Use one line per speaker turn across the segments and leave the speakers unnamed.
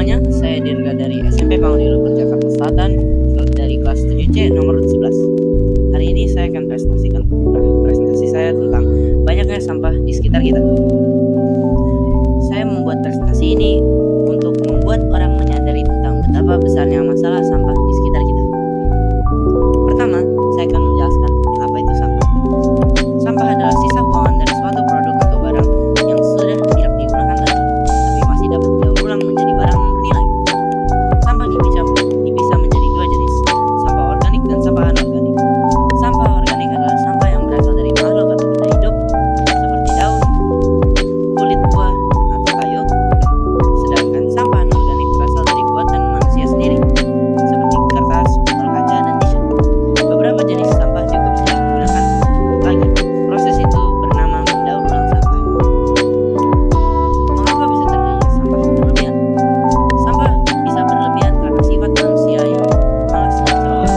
semuanya, saya Dirga dari SMP Pangudi Luhur, Jakarta Selatan, dari kelas 7C nomor 11. Hari ini saya akan presentasi saya tentang banyaknya sampah di sekitar kita. Saya membuat presentasi ini untuk membuat orang menyadari tentang betapa besarnya masalah sampah di sekitar kita. Pertama, saya akan menjelaskan apa itu sampah. Sampah adalah sisa buangan dari suatu produk atau barang yang sudah tidak digunakan lagi, tapi masih dapat didaur ulang menjadi barang bernilai. Sampah bisa menjadi dua jenis, sampah organik dan sampah anorganik. Sampah organik adalah sampah yang berasal dari makhluk atau benda hidup, seperti daun, kulit buah, atau kayu. Sedangkan sampah anorganik berasal dari buatan manusia sendiri, seperti kertas, botol kaca, dan tisu. Beberapa jenis sampah juga bisa digunakan lagi. Proses itu bernama mendaur ulang sampah. Mengapa bisa terjadi sampah berlebihan? Sampah bisa berlebihan karena sifat manusia yang malas dan ceroboh,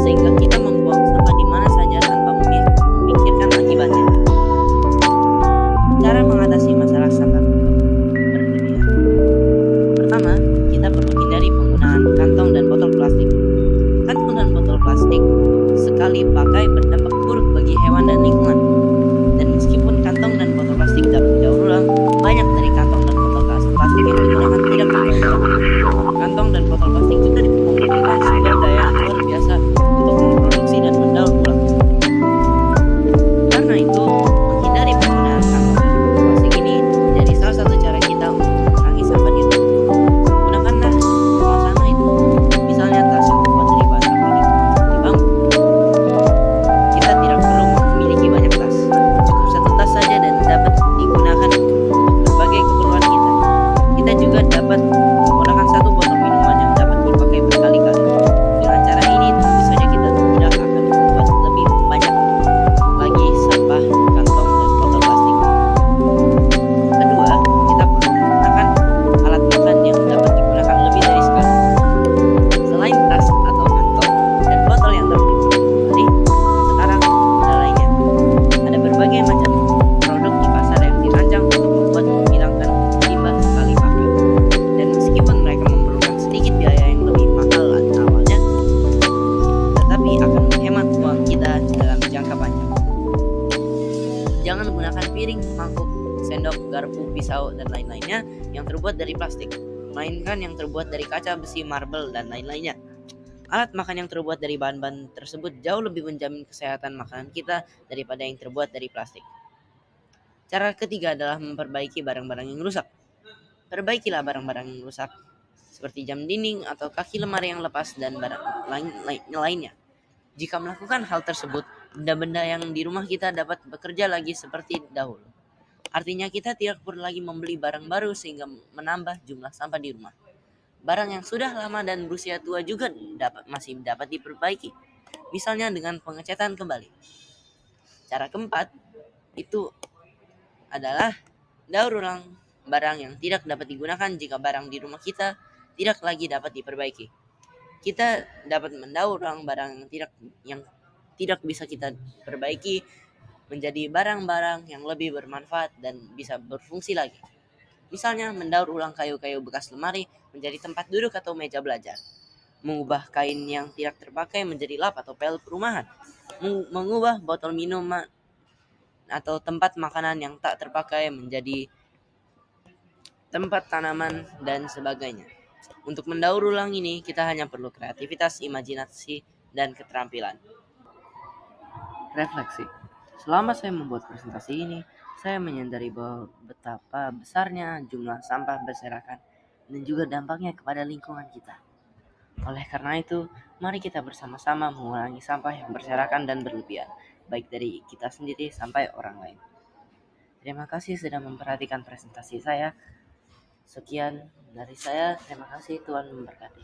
sehingga kita membuang sampah di mana saja tanpa memikirkan akibatnya. Cara mengatasi masalah sampah berlebihan. Pertama, kita perlu hindari penggunaan kantong dan botol plastik. Kantong dan botol plastik sekali pakai berdampak buruk bagi hewan dan lingkungan. Dan meskipun kantong dan botol plastik dapat didaur ulang, banyak dari kantong dan botol plastik yang digunakan tidak terdaur ulang. Kantong dan botol plastik juga membutuhkan sumber daya yang luar biasa untuk memproduksi dan mendaur ulang. Karena itu, menghindari penggunaan kantong dan botol plastik ini jadi salah satu cara kita untuk mengurangi sampah di rumah. Gunakanlah kemasan lain, misalnya tas yang terbuat dari bahan akrilik seperti bambu. Kita tidak perlu memiliki banyak tas, cukup satu tas saja dan dapat digunakan untuk berbagai keperluan kita. Kita juga dapat menggunakan satu botol minuman yang dapat dipakai berkali-kali. Dengan cara ini tentu saja kita tidak akan membuat lebih banyak lagi sampah kantong dan botol plastik. Kedua, kita perlu menggunakan alat makan yang dapat digunakan lebih dari sekali. Selain tas atau kantong dan botol yang dapat digunakan kembali, sekarang ada lainnya. Ada berbagai macam produk di pasar yang dirancang untuk membuat menghilangkan limbah sekali pakai. Dan meskipun mereka memerlukan sedikit biaya yang lebih mahal awalnya, tetapi akan menghemat uang kita dalam jangka panjang. Jangan gunakan piring, mangkuk, sendok, garpu, pisau, dan lain-lainnya yang terbuat dari plastik, melainkan yang terbuat dari kaca, besi, marble, dan lain-lainnya. Alat makan yang terbuat dari bahan-bahan tersebut jauh lebih menjamin kesehatan makanan kita daripada yang terbuat dari plastik. Cara ketiga adalah memperbaiki barang-barang yang rusak. Perbaikilah barang-barang yang rusak, seperti jam dinding atau kaki lemari yang lepas dan barang lainnya. Jika melakukan hal tersebut, benda-benda yang di rumah kita dapat bekerja lagi seperti dahulu. Artinya kita tidak perlu lagi membeli barang baru sehingga menambah jumlah sampah di rumah. Barang yang sudah lama dan berusia tua juga masih dapat diperbaiki, misalnya dengan pengecatan kembali. Cara keempat itu adalah daur ulang barang yang tidak dapat digunakan. Jika barang di rumah kita tidak lagi dapat diperbaiki, kita dapat mendaur ulang barang yang tidak bisa kita perbaiki menjadi barang-barang yang lebih bermanfaat dan bisa berfungsi lagi. Misalnya mendaur ulang kayu-kayu bekas lemari menjadi tempat duduk atau meja belajar, mengubah kain yang tidak terpakai menjadi lap atau pel perumahan, mengubah botol minuman atau tempat makanan yang tak terpakai menjadi tempat tanaman dan sebagainya. Untuk mendaur ulang ini, kita hanya perlu kreativitas, imajinasi, dan keterampilan. Refleksi. Selama saya membuat presentasi ini, saya menyadari bahwa betapa besarnya jumlah sampah berserakan dan juga dampaknya kepada lingkungan kita. Oleh karena itu, mari kita bersama-sama mengurangi sampah yang berserakan dan berlebihan, baik dari kita sendiri sampai orang lain. Terima kasih sudah memperhatikan presentasi saya. Sekian dari saya, terima kasih, Tuhan memberkati.